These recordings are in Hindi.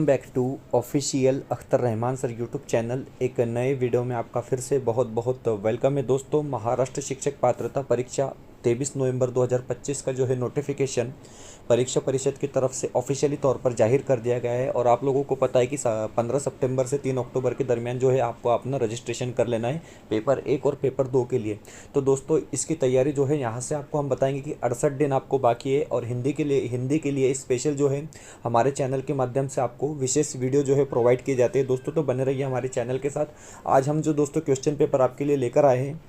Back to official Akhtar Rahman sir YouTube channel. एक नए वीडियो में आपका फिर से बहुत बहुत वेलकम है दोस्तों। महाराष्ट्र शिक्षक पात्रता परीक्षा 23 नवंबर 2025 का जो है नोटिफिकेशन परीक्षा परिषद की तरफ से ऑफिशियली तौर पर जाहिर कर दिया गया है। और आप लोगों को पता है कि 15 सितंबर से 3 अक्टूबर के दरमियान जो है आपको अपना रजिस्ट्रेशन कर लेना है पेपर 1 और पेपर 2 के लिए। तो दोस्तों इसकी तैयारी जो है यहाँ से आपको हम बताएंगे कि 68 दिन आपको बाकी है। और हिंदी के लिए स्पेशल जो है हमारे चैनल के माध्यम से आपको विशेष वीडियो जो है प्रोवाइड किए जाते हैं दोस्तों। तो बने रहिए हमारे चैनल के साथ। आज हम जो दोस्तों क्वेश्चन पेपर आपके लिए लेकर आए हैं,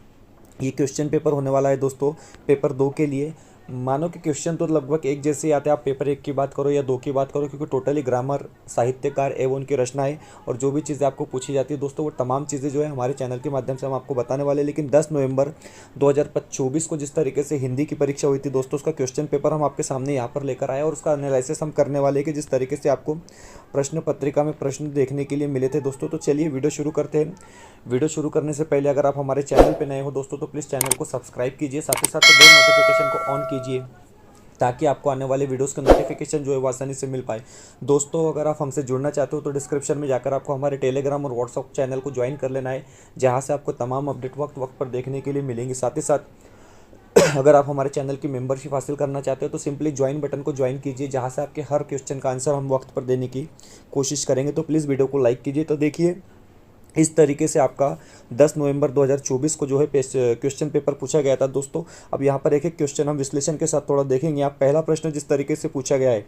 ये क्वेश्चन पेपर होने वाला है दोस्तों पेपर 2 के लिए। मानो कि क्वेश्चन तो लगभग एक जैसे ही आते हैं, आप पेपर 1 की बात करो या 2 की बात करो, क्योंकि टोटली ग्रामर, साहित्यकार एवं उनकी रचनाएं और जो भी चीज़ें आपको पूछी जाती है दोस्तों, वो तमाम चीज़ें जो है हमारे चैनल के माध्यम से हम आपको बताने वाले हैं। लेकिन 10 नवंबर 2024 को जिस तरीके से हिंदी की परीक्षा हुई थी दोस्तों, उसका क्वेश्चन पेपर हम आपके सामने यहाँ पर लेकर आए और उसका एनालिसिस हम करने वाले हैं कि जिस तरीके से आपको प्रश्न पत्रिका में प्रश्न देखने के लिए मिले थे दोस्तों। तो चलिए वीडियो शुरू करते हैं। वीडियो शुरू करने से पहले अगर आप हमारे चैनल पर नए हो दोस्तों, तो प्लीज़ चैनल को सब्सक्राइब कीजिए, साथ ही साथ बेल नोटिफिकेशन को ऑन कीजिए ताकि आपको आने वाले वीडियोस का नोटिफिकेशन जो है वो आसानी से मिल पाए। दोस्तों अगर आप हमसे जुड़ना चाहते हो तो डिस्क्रिप्शन में जाकर आपको हमारे टेलीग्राम और व्हाट्सअप चैनल को ज्वाइन कर लेना है, जहां से आपको तमाम अपडेट वक्त वक्त पर देखने के लिए मिलेंगे। साथ ही साथ अगर आप हमारे चैनल की मेंबरशिप हासिल करना चाहते हो तो सिंपली ज्वाइन बटन को ज्वाइन कीजिए, जहाँ से आपके हर क्वेश्चन का आंसर हम वक्त पर देने की कोशिश करेंगे। तो प्लीज़ वीडियो को लाइक कीजिए। तो देखिए इस तरीके से आपका 10 नवंबर 2024 को जो है क्वेश्चन पेपर पूछा गया था दोस्तों। अब यहाँ पर एक एक क्वेश्चन हम विश्लेषण के साथ थोड़ा देखेंगे। आप पहला प्रश्न जिस तरीके से पूछा गया है,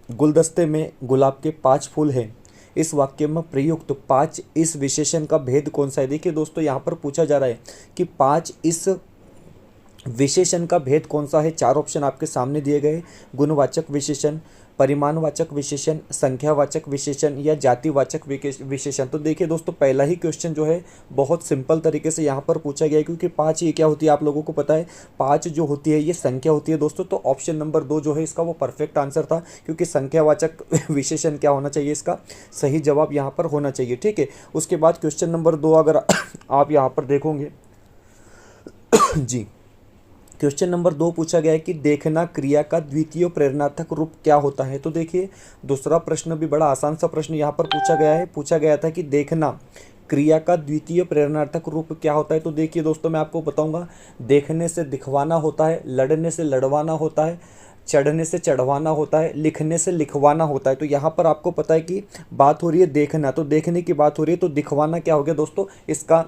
गुलदस्ते में गुलाब के 5 फूल हैं, इस वाक्य में प्रयुक्त 5 इस विशेषण का भेद कौन सा है। देखिए दोस्तों यहाँ पर पूछा जा रहा है कि 5 इस विशेषण का भेद कौन सा है। 4 ऑप्शन आपके सामने दिए गए, गुणवाचक विशेषण, परिमाणवाचक विशेषण, संख्यावाचक विशेषण या जातिवाचक विशेषण। तो देखिए दोस्तों पहला ही क्वेश्चन जो है बहुत सिंपल तरीके से यहाँ पर पूछा गया है, क्योंकि 5 ये क्या होती है आप लोगों को पता है। 5 जो होती है ये संख्या होती है दोस्तों। तो ऑप्शन नंबर 2 जो है इसका वो परफेक्ट आंसर था, क्योंकि संख्यावाचक विशेषण क्या होना चाहिए, इसका सही जवाब यहाँ पर होना चाहिए। ठीक है, उसके बाद क्वेश्चन नंबर 2 अगर आप यहाँ पर देखोगे जी, क्वेश्चन नंबर 2 पूछा गया है कि देखना क्रिया का द्वितीय प्रेरणार्थक रूप क्या होता है। तो देखिए दूसरा प्रश्न भी बड़ा आसान सा प्रश्न यहाँ पर पूछा गया है। पूछा गया था कि देखना क्रिया का द्वितीय प्रेरणार्थक रूप क्या होता है। तो देखिए दोस्तों मैं आपको बताऊंगा, देखने से दिखवाना होता है, लड़ने से लड़वाना होता है, चढ़ने से चढ़वाना होता है, लिखने से लिखवाना होता है। तो यहाँ पर आपको पता है कि बात हो रही है देखना, तो देखने की बात हो रही है, तो दिखवाना क्या हो गया दोस्तों, इसका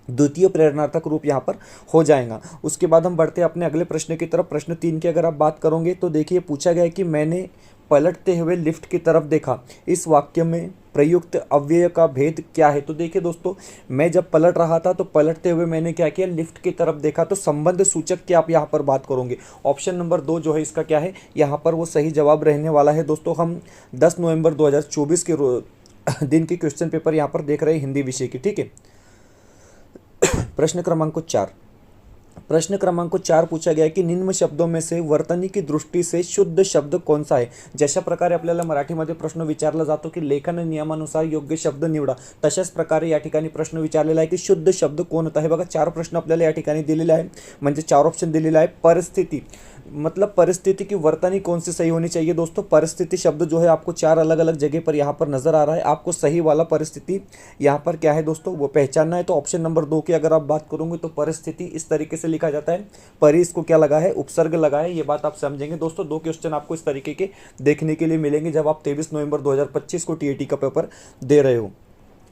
द्वितीय प्रेरणार्थक रूप यहाँ पर हो जाएगा। उसके बाद हम बढ़ते हैं अपने अगले प्रश्न की तरफ। प्रश्न 3 की अगर आप बात करोगे तो देखिए पूछा गया है कि मैंने पलटते हुए लिफ्ट की तरफ देखा, इस वाक्य में प्रयुक्त अव्यय का भेद क्या है। तो देखिए दोस्तों मैं जब पलट रहा था तो पलटते हुए मैंने क्या किया, लिफ्ट की तरफ देखा। तो संबंध सूचक की आप यहाँ पर बात करोगे, ऑप्शन नंबर 2 जो है इसका क्या है, यहाँ पर वो सही जवाब रहने वाला है दोस्तों। हम 10 नवंबर 2024 के दिन के क्वेश्चन पेपर यहाँ पर देख रहे हैं हिंदी विषय की। ठीक है, प्रश्न क्रमांक 4। प्रश्न क्रमांक 4 पूछा गया है की निम्न शब्दों में से वर्तनी की दृष्टी से शुद्ध शब्द कोण सा आहे। जशा प्रकारे आपल्याला मराठीमध्ये प्रश्न विचारला जातो की लेखन नियमानुसार योग्य शब्द निवडा, तशाच प्रकारे या ठिकाणी प्रश्न विचारलेला आहे की शुद्ध शब्द कोणता आहे। बघा 4 प्रश्न आपल्याला या ठिकाणी दिलेले आहे, म्हणजे 4 ऑप्शन दिलेले आहे। परिस्थिति मतलब परिस्थिति की वर्तनी कौन सी सही होनी चाहिए दोस्तों। परिस्थिति शब्द जो है आपको 4 अलग अलग जगह पर यहाँ पर नजर आ रहा है, आपको सही वाला परिस्थिति यहाँ पर क्या है दोस्तों वो पहचानना है। तो ऑप्शन नंबर 2 की अगर आप बात करोगे तो परिस्थिति इस तरीके से लिखा जाता है, परि इसको क्या लगा है, उपसर्ग लगा है, ये बात आप समझेंगे दोस्तों। 2 क्वेश्चन आपको इस तरीके के देखने के लिए मिलेंगे जब आप 23 नवंबर 2025 को टीएटी का पेपर दे रहे हो।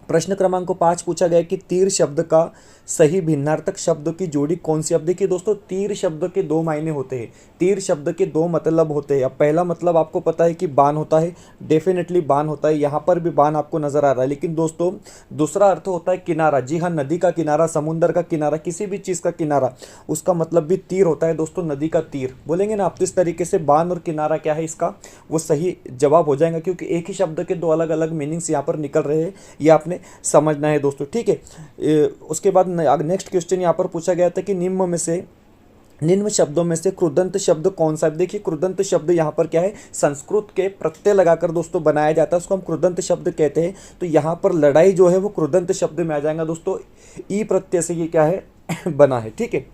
प्रश्न क्रमांक 5 पूछा गया कि तीर शब्द का सही भिन्नार्थक शब्द की जोड़ी कौन सी। अब देखिए दोस्तों तीर शब्द के 2 मायने होते हैं, तीर शब्द के 2 मतलब होते हैं। अब पहला मतलब आपको पता है कि बाण होता है, डेफिनेटली बाण होता है, यहाँ पर भी बाण आपको नजर आ रहा है। लेकिन दोस्तों दूसरा अर्थ होता है किनारा। जी हाँ, नदी का किनारा, समुद्र का किनारा, किसी भी चीज़ का किनारा, उसका मतलब भी तीर होता है दोस्तों, नदी का तीर बोलेंगे ना आप। तो इस तरीके से बाण और किनारा क्या है इसका वो सही जवाब हो जाएगा, क्योंकि एक ही शब्द के 2 अलग अलग मीनिंग्स यहाँ पर निकल रहे हैं, ये आपने समझना है दोस्तों। ठीक है, उसके बाद नेक्स्ट क्वेश्चन यहाँ पर पूछा गया था कि निम्न शब्दों में से कृदंत शब्द कौन सा है। देखिए कृदंत शब्द यहाँ पर क्या है, संस्कृत के प्रत्यय लगाकर दोस्तों बनाया जाता है, उसको हम कृदंत शब्द कहते हैं। तो यहाँ पर लड़ाई जो है वो कृदंत शब्द में आ जाएगा दोस्तों, ई प्रत्यय से ये क्या है बना है। ठीक है,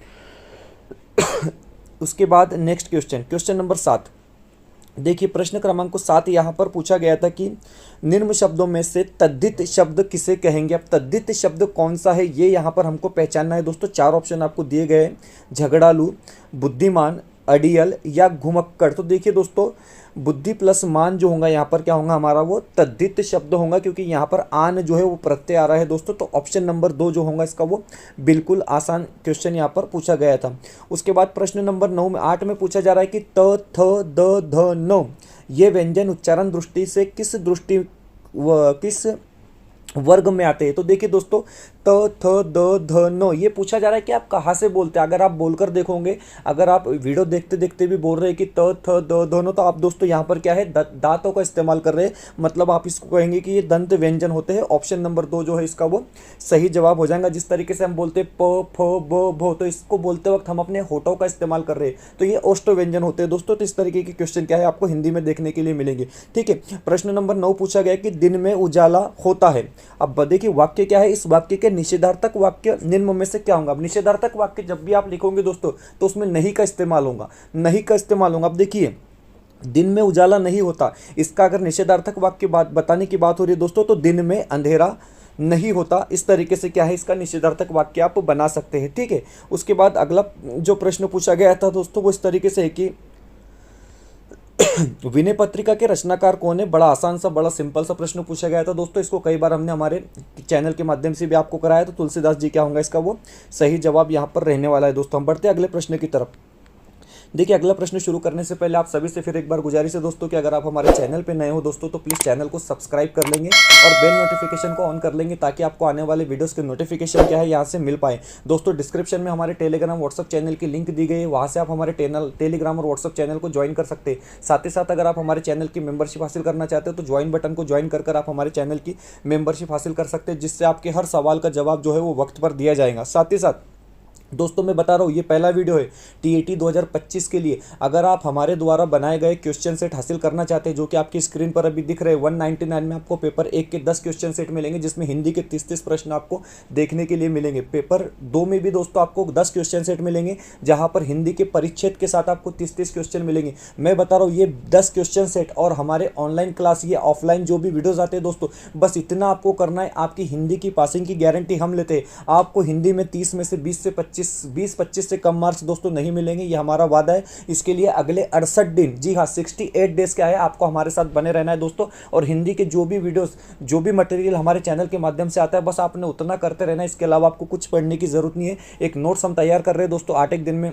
उसके बाद नेक्स्ट क्वेश्चन, क्वेश्चन नंबर 7। देखिए प्रश्न क्रमांक 7 यहाँ पर पूछा गया था कि निम्न शब्दों में से तद्धित शब्द किसे कहेंगे। अब तद्धित शब्द कौन सा है ये यहाँ पर हमको पहचानना है दोस्तों। 4 ऑप्शन आपको दिए गए हैं, झगड़ालू, बुद्धिमान, अड़ियल या घुमक्कड़। तो देखिए दोस्तों, बुद्धि प्लस मान जो होगा यहाँ पर क्या होगा हमारा, वो तद्धित शब्द होगा, क्योंकि यहाँ पर आन जो है वो प्रत्यय आ रहा है दोस्तों। तो ऑप्शन नंबर 2 जो होगा इसका वो बिल्कुल आसान क्वेश्चन यहाँ पर पूछा गया था। उसके बाद प्रश्न नंबर 8 में पूछा जा रहा है कि त थ द ध न ये व्यंजन उच्चारण दृष्टि से किस किस वर्ग में आते हैं। तो देखिए दोस्तों, त थ द ध न ये पूछा जा रहा है कि आप कहाँ से बोलते हैं। अगर आप बोलकर देखोगे, अगर आप वीडियो देखते देखते भी बोल रहे हैं कि त थ द ध न, तो आप दोस्तों यहाँ पर क्या है, दांतों का इस्तेमाल कर रहे हैं, मतलब आप इसको कहेंगे कि ये दंत व्यंजन होते हैं। ऑप्शन नंबर 2 जो है इसका वो सही जवाब हो जाएगा। जिस तरीके से हम बोलते हैं प फ ब भ, तो इसको बोलते वक्त हम अपने होठों का इस्तेमाल कर रहे हैं, तो ये ओष्ठ व्यंजन होते हैं दोस्तों। तो इस तरीके के क्वेश्चन क्या है आपको हिंदी में देखने के लिए मिलेंगे। ठीक है, प्रश्न नंबर 9 पूछा गया कि दिन में उजाला होता है। अब देखिए वाक्य क्या है, इस वाक्य के निषेधार्थक वाक्य निम्न में से क्या होगा। अब निषेधार्थक वाक्य जब भी आप लिखोगे दोस्तों तो उसमें नहीं का इस्तेमाल होगा, नहीं का इस्तेमाल होगा। अब देखिए, दिन में उजाला नहीं होता, इसका अगर निषेधार्थक वाक्य बताने की बात हो रही है दोस्तों, तो दिन में अंधेरा नहीं होता। इस तरीके से क्या है, इसका निषेधार्थक वाक्य आप बना सकते हैं। ठीक है, उसके बाद अगला जो प्रश्न पूछा गया था दोस्तों वो इस तरीके से है कि विनय पत्रिका के रचनाकार कौन है। बड़ा आसान सा, बड़ा सिंपल सा प्रश्न पूछा गया था दोस्तों। इसको कई बार हमने हमारे चैनल के माध्यम से भी आपको कराया। तो तुलसीदास जी क्या होगा इसका वो सही जवाब यहाँ पर रहने वाला है दोस्तों। हम बढ़ते हैं अगले प्रश्न की तरफ। देखिए अगला प्रश्न शुरू करने से पहले आप सभी से फिर एक बार गुजारिश है दोस्तों कि अगर आप हमारे चैनल पे नए हो दोस्तों तो प्लीज़ चैनल को सब्सक्राइब कर लेंगे और बेल नोटिफिकेशन को ऑन कर लेंगे, ताकि आपको आने वाले वीडियोस के नोटिफिकेशन क्या है यहाँ से मिल पाए दोस्तों। डिस्क्रिप्शन में हमारे टेलीग्राम व्हाट्सअप चैनल की लिंक दी गई है, वहाँ से आप हमारे टेलीग्राम और व्हाट्सअप चैनल को ज्वाइन कर सकते हैं। साथ ही साथ अगर आप हमारे चैनल की मेंबरशिप हासिल करना चाहते हो तो ज्वाइन बटन को ज्वाइन कर आप हमारे चैनल की मेंबरशिप हासिल कर सकते हैं, जिससे आपके हर सवाल का जवाब जो है वो वक्त पर दिया जाएगा। साथ ही साथ दोस्तों मैं बता रहा हूँ, ये पहला वीडियो है टीएटी 2025 के लिए। अगर आप हमारे द्वारा बनाए गए क्वेश्चन सेट हासिल करना चाहते हैं, जो कि आपकी स्क्रीन पर अभी दिख रहे हैं, 199 में आपको पेपर 1 के 10 क्वेश्चन सेट मिलेंगे, जिसमें हिंदी के 30-30 प्रश्न आपको देखने के लिए मिलेंगे। पेपर 2 में भी दोस्तों आपको 10 क्वेश्चन सेट मिलेंगे, जहाँ पर हिंदी के परिच्छेद के साथ आपको 30-30 क्वेश्चन मिलेंगे। मैं बता रहा हूँ, ये 10 क्वेश्चन सेट और हमारे ऑनलाइन क्लास, ये ऑफलाइन जो भी वीडियोज़ आते हैं दोस्तों, बस इतना आपको करना है। आपकी हिंदी की पासिंग की गारंटी हम लेते हैं। आपको हिंदी में 30 में से 20-25 से कम मार्क्स दोस्तों नहीं मिलेंगे, ये हमारा वादा है। इसके लिए अगले 68 दिन, जी हाँ 68 डेज क्या है, आपको हमारे साथ बने रहना है दोस्तों। और हिंदी के जो भी वीडियोस, जो भी मटेरियल हमारे चैनल के माध्यम से आता है, बस आपने उतना करते रहना है। इसके अलावा आपको कुछ पढ़ने की जरूरत नहीं है। एक नोट्स हम तैयार कर रहे हैं दोस्तों, 8 एक दिन में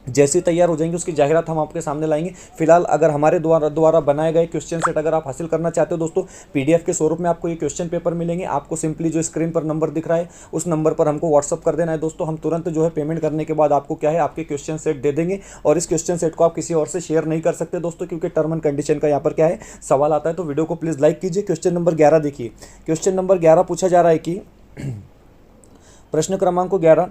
जैसे तैयार हो जाएंगे उसकी जाहिरात हम आपके सामने लाएंगे। फिलहाल अगर हमारे द्वारा बनाए गए क्वेश्चन सेट अगर आप हासिल करना चाहते हो दोस्तों, पीडीएफ के स्वरूप में आपको ये क्वेश्चन पेपर मिलेंगे। आपको सिंपली जो स्क्रीन पर नंबर दिख रहा है उस नंबर पर हमको व्हाट्सअप कर देना है दोस्तों। हम तुरंत जो है पेमेंट करने के बाद आपको क्या है, आपके क्वेश्चन सेट दे देंगे। और इस क्वेश्चन सेट को आप किसी और से शेयर नहीं कर सकते दोस्तों, क्योंकि टर्म एंड कंडीशन का यहाँ पर क्या है सवाल आता है। तो वीडियो को प्लीज़ लाइक कीजिए। क्वेश्चन नंबर 11 देखिए। क्वेश्चन नंबर 11 पूछा जा रहा है कि प्रश्न क्रमांक 11,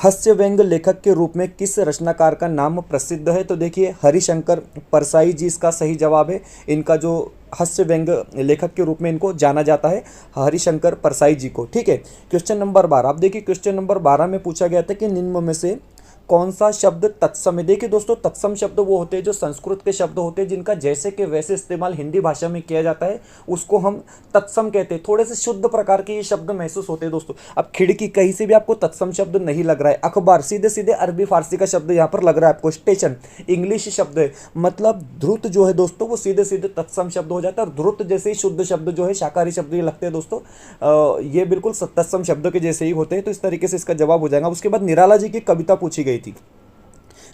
हास्य व्यंग लेखक के रूप में किस रचनाकार का नाम प्रसिद्ध है। तो देखिए हरिशंकर परसाई जी इसका सही जवाब है। इनका जो हास्य व्यंग लेखक के रूप में इनको जाना जाता है, हरिशंकर परसाई जी को। ठीक है, क्वेश्चन नंबर 12। आप देखिए क्वेश्चन नंबर 12 में पूछा गया था कि निम्न में से कौन सा शब्द तत्सम है। देखिए दोस्तों, तत्सम शब्द वो होते हैं जो संस्कृत के शब्द होते हैं, जिनका जैसे के वैसे इस्तेमाल हिंदी भाषा में किया जाता है, उसको हम तत्सम कहते हैं। थोड़े से शुद्ध प्रकार के ये शब्द महसूस होते हैं दोस्तों। अब खिड़की, कहीं से भी आपको तत्सम शब्द नहीं लग रहा है। अखबार, सीधे सीधे अरबी फारसी का शब्द यहाँ पर लग रहा है आपको। स्टेशन, इंग्लिश शब्द है। मतलब ध्रुत जो है दोस्तों वो सीधे सीधे तत्सम शब्द हो जाता है। और ध्रुत जैसे ही शुद्ध शब्द जो है, शाकाहारी शब्द ये लगते हैं दोस्तों, ये बिल्कुल तत्सम शब्दों के जैसे ही होते हैं। तो इस तरीके से इसका जवाब हो जाएगा। उसके बाद निराला जी की कविता पूछी गई थी।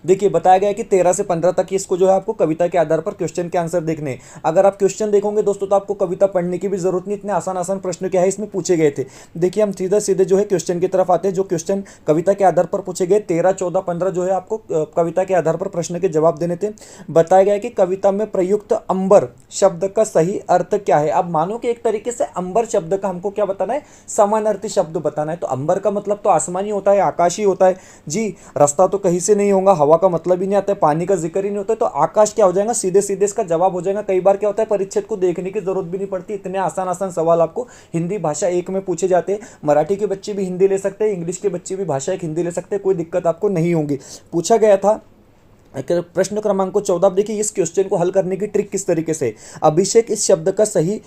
देखिए बताया गया है कि 13 से 15 तक इसको जो है आपको कविता के आधार पर क्वेश्चन के आंसर देखने हैं। अगर आप क्वेश्चन देखोगे दोस्तों तो आपको कविता पढ़ने की भी जरूरत नहीं, इतने आसान आसान प्रश्न क्या है इसमें पूछे गए थे। देखिए हम सीधे सीधे जो है क्वेश्चन की तरफ आते हैं। जो क्वेश्चन कविता के आधार पर पूछे गए 13, 14, 15 जो है आपको कविता के आधार पर प्रश्न के जवाब देने थे। बताया गया है कि कविता में प्रयुक्त अंबर शब्द का सही अर्थ क्या है। अब मानो कि एक तरीके से अंबर शब्द का हमको क्या बताना है, समानार्थी शब्द बताना है। तो अंबर का मतलब तो आसमानी होता है, आकाशी होता है जी। रास्ता तो कहीं से नहीं होगा, हवा का मतलब ही नहीं आता है, पानी का जिक्र ही नहीं होता है, तो आकाश क्या हो जाएगा, सीधे सीधे इसका जवाब हो जाएगा। कई बार क्या होता है परिच्छेद को देखने की जरूरत भी नहीं पड़ती, इतने आसान आसान सवाल आपको हिंदी भाषा एक में पूछे जाते हैं। मराठी के बच्चे भी हिंदी ले सकते हैं, इंग्लिश के बच्चे भी भाषा एक हिंदी ले सकते हैं, कोई दिक्कत आपको नहीं होगी। पूछा गया था प्रश्न क्रमांक 14 आप देखिए, इस क्वेश्चन को हल करने की ट्रिक किस तरीके से। अभिषेक इस शब्द का सही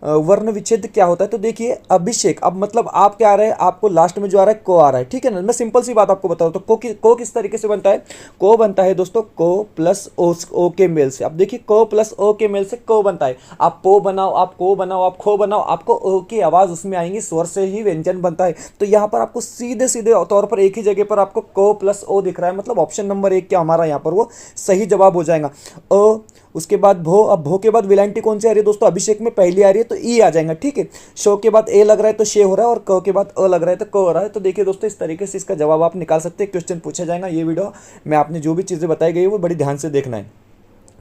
वर्ण विच्छेद क्या होता है। तो देखिए अभिषेक, अब मतलब आप क्या आ रहा है, आपको लास्ट में जो आ रहा है को आ रहा है, ठीक है ना। मैं सिंपल सी बात आपको बता रहा हूं। तो को किस तरीके से बनता है, को बनता है दोस्तों को प्लस ओ के मेल से। अब देखिए को प्लस ओ के मेल से को बनता है। आप पो बनाओ, आप को बनाओ, आप खो बनाओ, आपको ओ की आवाज उसमें आएंगी, स्वर से ही व्यंजन बनता है। तो यहाँ पर आपको सीधे सीधे तौर पर एक ही जगह पर आपको को प्लस ओ दिख रहा है, मतलब ऑप्शन नंबर 1 क्या हमारा यहाँ पर वो सही जवाब हो जाएगा। ओ, उसके बाद भो, अब भो के बाद विलायंटी कौन सी आ रही है दोस्तों, अभिषेक में पहली आ रही है तो ई आ जाएगा, ठीक है। शो के बाद ए लग रहा है तो शे हो रहा है, और क के बाद अ लग रहा है तो क हो रहा है। तो देखिए दोस्तों, इस तरीके से इसका जवाब आप निकाल सकते हैं। क्वेश्चन पूछा जाएगा, ये वीडियो में आपने जो भी चीज़ें बताई गई है वो बड़ी ध्यान से देखना है।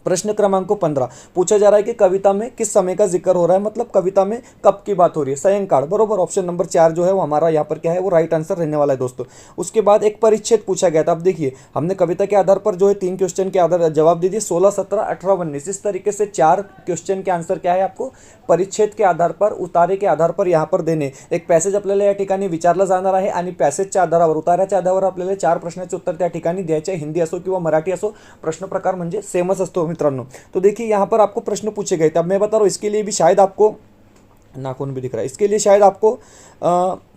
प्रश्न क्रमांक 15 पूछा जा रहा है कि कविता में किस समय का जिक्र हो रहा है, मतलब कविता में कब की बात हो रही है। सायंकाल, बरोबर। ऑप्शन नंबर 4 जो है वो हमारा यहाँ पर क्या है, वो राइट आंसर रहने वाला है दोस्तों। उसके बाद एक परिच्छेद पूछा गया था। अब देखिए हमने कविता के आधार पर जो है 3 क्वेश्चन के आधार जवाब दे दिए, 16, 17, 18, 19। इस तरीके से 4 क्वेश्चन के आंसर क्या है, आपको परिच्छेद के आधार पर, उतारे के आधार पर यहाँ पर देणे। एक पॅसेज आपल्याला या ठिकाणी विचारला जाणार आहे आणि पॅसेजच्या आधारावर, उतार्याच्या आधारावर आपल्याला 4 प्रश्नाचे उत्तर त्या ठिकाणी द्यायचे, हिंदी असो किंवा मराठी असो, प्रश्न प्रकार म्हणजे सेमच असतो मित्रांनो। तो देखिए यहाँ पर आपको प्रश्न पूछे गए थे। अब मैं बता रहा हूँ, इसके लिए भी शायद आपको नाखून भी दिख रहा है, इसके लिए शायद आपको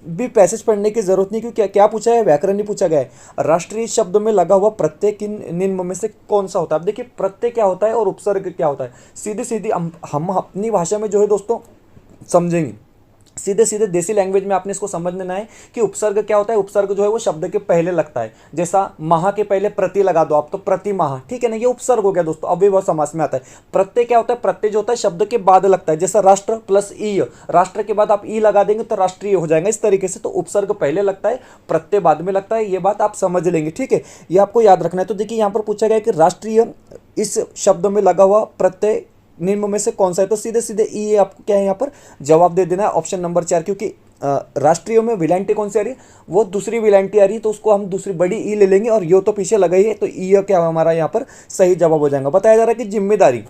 भी पैसेज पढ़ने की जरूरत नहीं, क्योंकि क्या पूछा है, व्याकरण नहीं पूछा गया है। राष्ट्रीय शब्द में लगा हुआ प्रत्यय किन निम्न में से कौन सा होता है। अब देखिए प्रत्यय क्या होता है और उपसर्ग क्या होता है, सीधी सीधी हम अपनी भाषा में जो है दोस्तों समझेंगे। सीधे सीधे देसी लैंग्वेज में आपने इसको समझ लेना है कि उपसर्ग क्या होता है। उपसर्ग जो है वो शब्द के पहले लगता है, जैसा महा के पहले प्रति लगा दो आप, तो प्रति महा, ठीक है ना, ये उपसर्ग हो गया दोस्तों। अव्यय समास में आता है। प्रत्यय क्या होता है, प्रत्यय जो होता है शब्द के बाद लगता है, जैसा राष्ट्र प्लस ई, राष्ट्र के बाद आप ई लगा देंगे तो राष्ट्रीय हो जाएगा। इस तरीके से तो उपसर्ग पहले लगता है, प्रत्यय बाद में लगता है, ये बात आप समझ लेंगे, ठीक है, ये आपको याद रखना है। तो देखिए यहाँ पर पूछा गया कि राष्ट्रीय इस शब्द में लगा हुआ प्रत्यय निम्न में से कौन सा है। तो सीधे सीधे ई आपको क्या है यहाँ पर जवाब दे देना है, ऑप्शन नंबर 4। क्योंकि राष्ट्रीय में विलायंटी कौन सी आ रही है, वो दूसरी विलायंटी आ रही है, तो उसको हम दूसरी बड़ी ई ले लेंगे, और यो तो पीछे लगा ही है, तो ई क्या हमारा यहाँ पर सही जवाब हो जाएगा। बताया जा रहा है कि जिम्मेदारी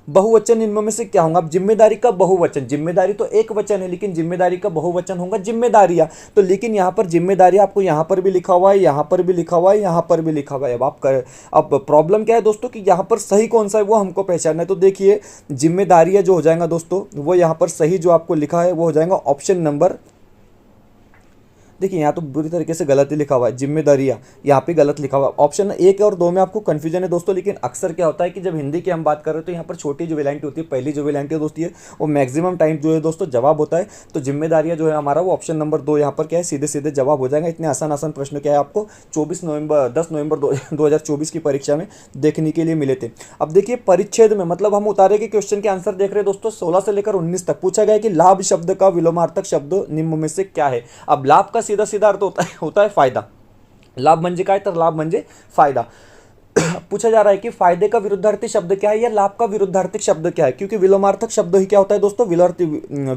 बहुवचन इनमें से क्या होगा। अब जिम्मेदारी का बहुवचन, जिम्मेदारी तो एक वचन है, लेकिन जिम्मेदारी का बहुवचन होगा जिम्मेदारियां। तो लेकिन यहाँ पर जिम्मेदारी आपको यहाँ पर भी लिखा हुआ है, यहाँ पर भी लिखा हुआ है, यहाँ पर भी लिखा हुआ है। अब प्रॉब्लम क्या है दोस्तों कि यहाँ पर सही कौन सा है वो हमको पहचानना है। तो देखिए जिम्मेदारियां जो हो जाएगा दोस्तों, वो यहाँ पर सही जो आपको लिखा है वो हो जाएगा ऑप्शन नंबर, देखिए यहाँ तो बुरी तरीके से गलत ही लिखा हुआ है, जिम्मेदारियाँ यहाँ पे गलत लिखा हुआ है। ऑप्शन 1 और 2 में आपको कंफ्यूजन है दोस्तों। लेकिन अक्सर क्या होता है कि जब हिंदी की हम बात कर रहे हो तो यहाँ पर छोटी जो विलायंटी होती है, पहली जो विलायंटी होती है, वो मैक्सिमम टाइम जो है दोस्तों जवाब होता है। तो जिम्मेदारियाँ जो है हमारा वो ऑप्शन नंबर 2 यहाँ पर क्या है, सीधे सीधे जवाब हो जाएगा। इतने आसान आसान प्रश्न क्या है आपको 10 नवंबर 2024 की परीक्षा में देखने के लिए मिले थे। अब देखिए परिच्छेद में, मतलब हम उतारे के क्वेश्चन के आंसर देख रहे हैं दोस्तों, 16 से लेकर 19 तक पूछा गया कि लाभ शब्द का विलोमार्थक शब्द निम्न में से क्या है। अब लाभ का सीधा सीधा अर्थ होता है फायदा। लाभ म्हणजे काय, तर लाभ म्हणजे फायदा। पूछा जा रहा है कि फायदे का विरुद्धार्थी शब्द क्या है या लाभ का विरुद्धार्थी शब्द क्या है, क्योंकि विलोमार्थक शब्द ही क्या होता है दोस्तों,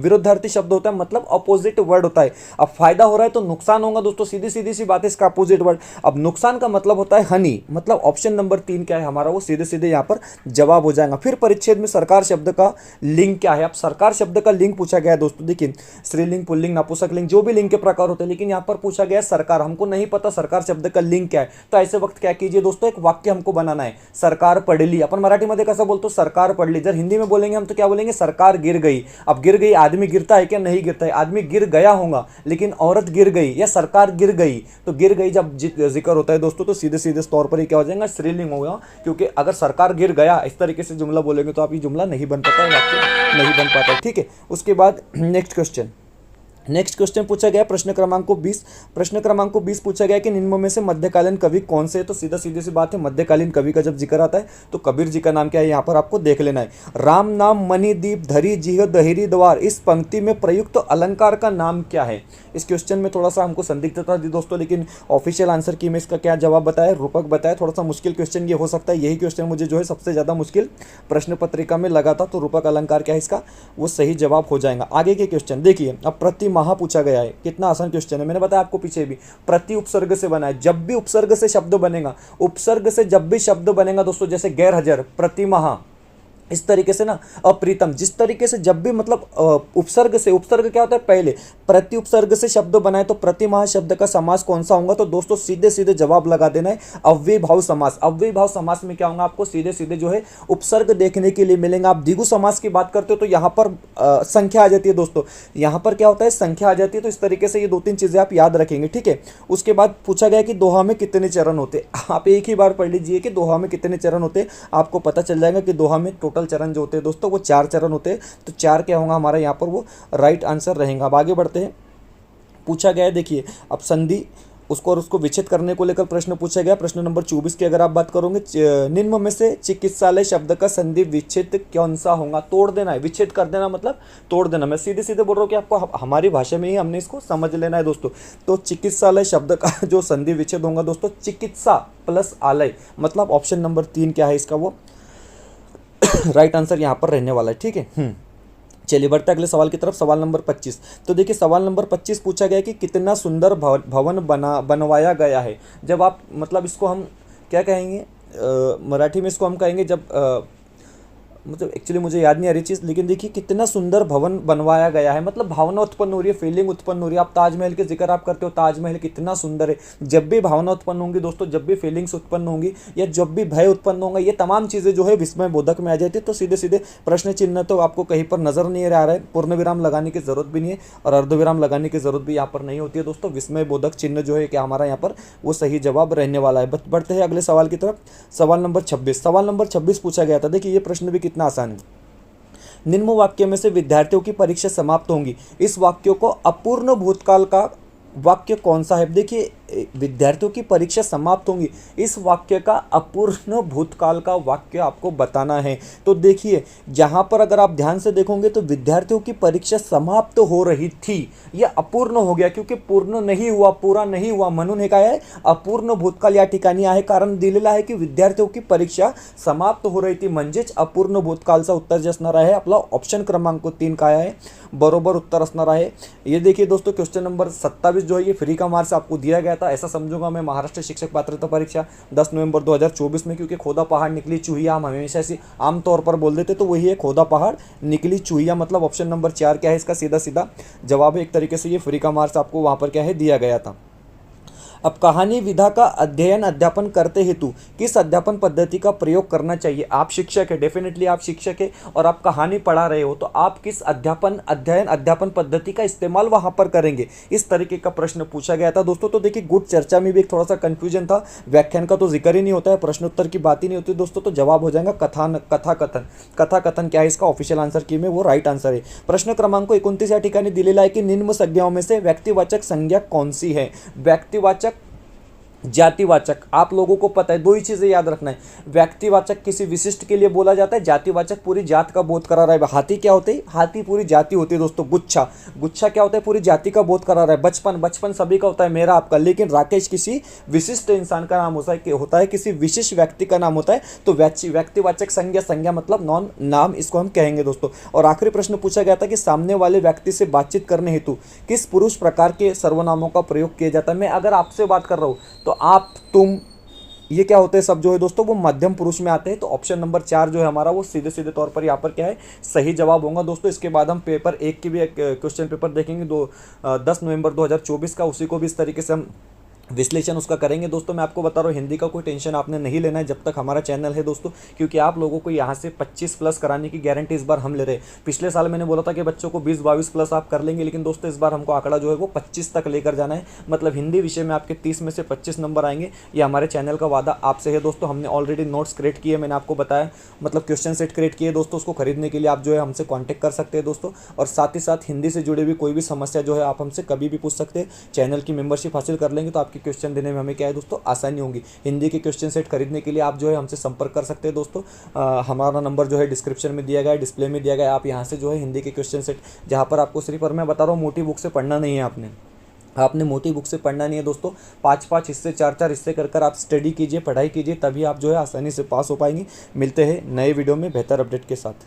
विरुद्धार्थी शब्द होता है, मतलब अपोजिट वर्ड होता है। अब फायदा हो रहा है तो नुकसान होगा दोस्तों, सीधी सीधी सी बात है, इसका अपोजिट वर्ड। अब नुकसान का मतलब होता है हानि, मतलब ऑप्शन नंबर 3 क्या है हमारा, वो सीधे सीधे यहाँ पर जवाब हो जाएगा। फिर परिच्छेद में सरकार शब्द का लिंग क्या है। अब सरकार शब्द का लिंग पूछा गया है दोस्तों। देखिए स्त्रीलिंग, पुल्लिंग, नपुंसक लिंग, जो भी लिंग के प्रकार होते हैं, लेकिन यहाँ पर पूछा गया सरकार, हमको नहीं पता सरकार शब्द का लिंग क्या है। तो ऐसे वक्त क्या कीजिए दोस्तों, एक वाक्य हमको बनाना है, सरकार पडली। अपन मराठी मध्ये कसं बोलतो, सरकार पडली। जर हिंदी में बोलेंगे हम तो क्या बोलेंगे, सरकार गिर गई। अब गिर गई, आदमी गिरता है क्या, नहीं गिरता है, आदमी गिर गया होगा, लेकिन औरत गिर गई या सरकार गिर गई। तो गिर गई जब जिक्र होता है दोस्तों, तो सीधे सीधे तौर पर ही क्या हो जाएगा, स्त्रीलिंग होगा। क्योंकि अगर सरकार गिर गया इस तरीके से जुमला बोलेंगे तो आप ये जुमला नहीं बन पाता है, वाक्य नहीं बन पाता है, ठीक है। उसके बाद नेक्स्ट क्वेश्चन पूछा गया प्रश्न क्रमांक 20 पूछा गया कि निम्न में से मध्यकालीन कवि कौन से है। तो सीधी सी बात है, मध्यकालीन कवि का जब जिक्र आता है तो कबीर जी का नाम क्या है यहाँ पर आपको देख लेना है। राम नाम मणि दीप धरी जिह दहिरी द्वार, इस पंक्ति में प्रयुक्त अलंकार का नाम क्या है। इस क्वेश्चन में थोड़ा सा हमको संदिग्धता दी दोस्तों, लेकिन ऑफिशियल आंसर की में इसका क्या जवाब बताया, रूपक बताया। थोड़ा सा मुश्किल क्वेश्चन ये हो सकता है, यही क्वेश्चन मुझे जो है सबसे ज़्यादा मुश्किल प्रश्न पत्रिका में लगा था। तो रूपक अलंकार क्या है इसका, वो सही जवाब हो जाएगा। आगे के क्वेश्चन देखिए, अब प्रति महा पूछा गया है, कितना आसान क्वेश्चन है, मैंने बताया आपको पीछे भी। प्रति उपसर्ग से बना है, जब भी उपसर्ग से शब्द बनेगा, उपसर्ग से जब भी शब्द बनेगा दोस्तों, जैसे गैर हाजिर प्रति महा, इस तरीके से ना अप्रीतम, जिस तरीके से जब भी मतलब उपसर्ग से, उपसर्ग क्या होता है पहले, प्रति उपसर्ग से शब्द बनाए तो प्रतिमाह शब्द का समास कौन सा होगा, तो दोस्तों सीधे सीधे जवाब लगा देना है अव्ययीभाव समास। अव्ययीभाव समास में क्या होगा, आपको सीधे सीधे जो है उपसर्ग देखने के लिए मिलेंगे। आप द्विगु समास की बात करते हो तो यहाँ पर संख्या आ जाती है दोस्तों, यहाँ पर क्या होता है संख्या आ जाती है। तो इस तरीके से ये दो तीन चीजें आप याद रखेंगे, ठीक है। उसके बाद पूछा गया कि दोहा में कितने चरण होते, आप एक ही बार पढ़ लीजिए कि दोहा में कितने चरण होते, आपको पता चल जाएगा कि दोहा में टोटल चरण जो होते हैं दोस्तों वो 4 चरण होते हैं। तो 4 क्या होगा हमारा यहाँ पर, वो राइट आंसर रहेगा। अब आगे बढ़ते हैं। पूछा गया है देखिए, अब संधि उसको और उसको विच्छेद करने को लेकर प्रश्न पूछा गया। प्रश्न नंबर 24 की अगर आप बात करोगे, निम्न में से चिकित्सालय शब्द का संधि विच्छेद कौन सा होगा, तोड़ देना है, विच्छेद कर देना मतलब तोड़ देना। मैं सीधे सीधे बोल रहा हूँ कि आपको हमारी भाषा में ही हमने इसको समझ लेना है दोस्तों। तो चिकित्सालय शब्द का जो संधि विच्छेद होगा दोस्तों, चिकित्सा प्लस आलय, मतलब ऑप्शन नंबर 3 क्या है इसका, वो राइट आंसर यहाँ पर रहने वाला है, ठीक है। चलिए बढ़ते अगले सवाल की तरफ। सवाल नंबर 25। तो देखिए सवाल नंबर 25 पूछा गया कि कितना सुंदर भवन बनवाया गया है। जब आप मतलब इसको हम क्या कहेंगे, मराठी में इसको हम कहेंगे जब मतलब एक्चुअली मुझे याद नहीं आ रही चीज़, लेकिन देखिए कितना सुंदर भवन बनवाया गया है, मतलब भावना उत्पन्न हो रही है, फीलिंग उत्पन्न हो रही है। आप ताजमहल के जिक्र आप करते हो, ताजमहल कितना सुंदर है। जब भी भावना उत्पन्न होंगी दोस्तों, जब भी फीलिंग्स उत्पन्न होंगी या जब भी भय उत्पन्न होगा, ये तमाम चीज़ें जो है विस्मय बोधक में आ जाती है। तो सीधे सीधे प्रश्न चिन्ह तो आपको कहीं पर नजर नहीं आ रहा है, पूर्ण विराम लगाने की जरूरत भी नहीं है और अर्धविराम लगाने की जरूरत भी यहाँ पर नहीं होती है दोस्तों। विस्मय बोधक चिन्ह जो है कि हमारा यहाँ पर वो सही जवाब रहने वाला है। बढ़ते हैं अगले सवाल की तरफ। सवाल नंबर 26। सवाल नंबर 26 पूछा गया था, देखिए ये प्रश्न भी कितना आसान है। निम्न वाक्य में से विद्यार्थियों की परीक्षा समाप्त होंगी, इस वाक्यों को अपूर्ण भूतकाल का वाक्य कौन सा है। देखिए विद्यार्थियों की परीक्षा समाप्त होंगी, इस वाक्य का अपूर्ण भूतकाल का वाक्य आपको बताना है। तो देखिए यहाँ पर अगर आप ध्यान से देखोगे तो विद्यार्थियों की परीक्षा समाप्त हो रही थी, यह अपूर्ण हो गया क्योंकि पूर्ण नहीं हुआ, पूरा नहीं हुआ, म्हणून हे काय आहे अपूर्ण भूतकाल या ठिकाणी आहे। कारण दिलेलं आहे की विद्यार्थियों की परीक्षा समाप्त हो रही थी, म्हणजेच अपूर्ण भूतकालचा उत्तर जे असणार आहे आपला ऑप्शन क्रमांक 3 काय आहे, बरोबर उत्तर असणार आहे। ये देखिए दोस्तों क्वेश्चन नंबर 27 जो है ये फ्री का मार्क्स आपको दिया गया था, ऐसा समझूंगा मैं महाराष्ट्र शिक्षक पात्रता परीक्षा 10 नवंबर 2024 में, क्योंकि खोदा पहाड़ निकली चूहिया हम हमेशा ऐसी आमतौर पर बोल देते, तो वही है खोदा पहाड़ निकली चूहिया, मतलब ऑप्शन नंबर 4 क्या है इसका सीधा सीधा जवाब है। एक तरीके से ये फ्री का मार्क्स आपको वहाँ पर क्या है दिया गया था। अब कहानी विधा का अध्ययन अध्यापन करते हेतु किस अध्यापन पद्धति का प्रयोग करना चाहिए। आप शिक्षक है, डेफिनेटली आप शिक्षक है और आप कहानी पढ़ा रहे हो, तो आप किस अध्ययन अध्यापन पद्धति का इस्तेमाल वहां पर करेंगे, इस तरीके का प्रश्न पूछा गया था दोस्तों। तो देखिए गुड चर्चा में भी एक थोड़ा सा कंफ्यूजन था, व्याख्यान का तो जिक्र ही नहीं होता है, प्रश्नोत्तर की बात ही नहीं होती दोस्तों। तो जवाब हो जाएगा कथा कथन क्या है इसका ऑफिशियल आंसर की में वो राइट आंसर है। प्रश्न क्रमांक 29 या ठिकाणी दिलेला आहे की निम्न संज्ञाओं में से व्यक्तिवाचक संज्ञा कौन सी है। व्यक्तिवाचक, जातिवाचक, आप लोगों को पता है, दो ही चीजें याद रखना है। व्यक्तिवाचक किसी विशिष्ट के लिए बोला जाता है, जातिवाचक पूरी जात का बोध करा रहा है। हाथी क्या होते हैं, हाथी पूरी जाति होती है दोस्तों। गुच्छा, गुच्छा क्या होता है, पूरी जाति का बोध करा रहा है। बचपन, बचपन सभी का होता है, मेरा आपका, लेकिन राकेश किसी विशिष्ट इंसान का नाम होता है, किसी विशिष्ट व्यक्ति का नाम होता है। तो व्यक्तिवाचक संज्ञा, संज्ञा मतलब नॉन नाम, इसको हम कहेंगे दोस्तों। और आखिरी प्रश्न पूछा गया था कि सामने वाले व्यक्ति से बातचीत करने हेतु किस पुरुष प्रकार के सर्वनामों का प्रयोग किया जाता है। मैं अगर आपसे बात कर रहा हूँ तो आप, तुम, ये क्या होते हैं सब जो है दोस्तों वो मध्यम पुरुष में आते हैं। तो ऑप्शन नंबर 4 जो है हमारा वो सीधे सीधे तौर पर यहाँ पर क्या है सही जवाब होगा दोस्तों। इसके बाद हम पेपर 1 की भी एक क्वेश्चन पेपर देखेंगे 10 नवंबर 2024 का, उसी को भी इस तरीके से हम विश्लेषण उसका करेंगे दोस्तों। मैं आपको बता रहा हूँ हिंदी का कोई टेंशन आपने नहीं लेना है जब तक हमारा चैनल है दोस्तों, क्योंकि आप लोगों को यहाँ से 25 प्लस कराने की गारंटी इस बार हम ले रहे हैं। पिछले साल मैंने बोला था कि बच्चों को 20-22 प्लस आप कर लेंगे, लेकिन दोस्तों इस बार हमको आंकड़ा जो है वो 25 तक लेकर जाना है। मतलब हिंदी विषय में आपके 30 में से 25 नंबर आएंगे, ये हमारे चैनल का वादा आपसे है दोस्तों। हमने ऑलरेडी नोट्स क्रिएट किए, मैंने आपको बताया, मतलब क्वेश्चन सेट क्रिएट किए दोस्तों। उसको खरीदने के लिए आप जो है हमसे कॉन्टैक्ट कर सकते हैं दोस्तों। और साथ ही साथ हिंदी से जुड़े हुई कोई भी समस्या जो है आप हमसे कभी भी पूछ सकते हैं। चैनल की मेंबरशिप हासिल कर लेंगे तो आपकी क्वेश्चन देने में हमें क्या है दोस्तों आसानी होगी। हिंदी के क्वेश्चन सेट खरीदने के लिए आप जो है हमसे संपर्क कर सकते हैं दोस्तों। हमारा नंबर जो है डिस्क्रिप्शन में दिया गया है, डिस्प्ले में दिया गया है। आप यहाँ से जो है हिंदी के क्वेश्चन सेट, जहाँ पर आपको सिर्फ, और मैं बता रहा हूँ मोटी बुक से पढ़ना नहीं है, आपने मोटी बुक से पढ़ना नहीं है दोस्तों। 5-5 हिस्से, 4-4 हिस्से कर आप स्टडी कीजिए, पढ़ाई कीजिए, तभी आप जो है आसानी से पास हो पाएंगे। मिलते हैं नए वीडियो में बेहतर अपडेट के साथ।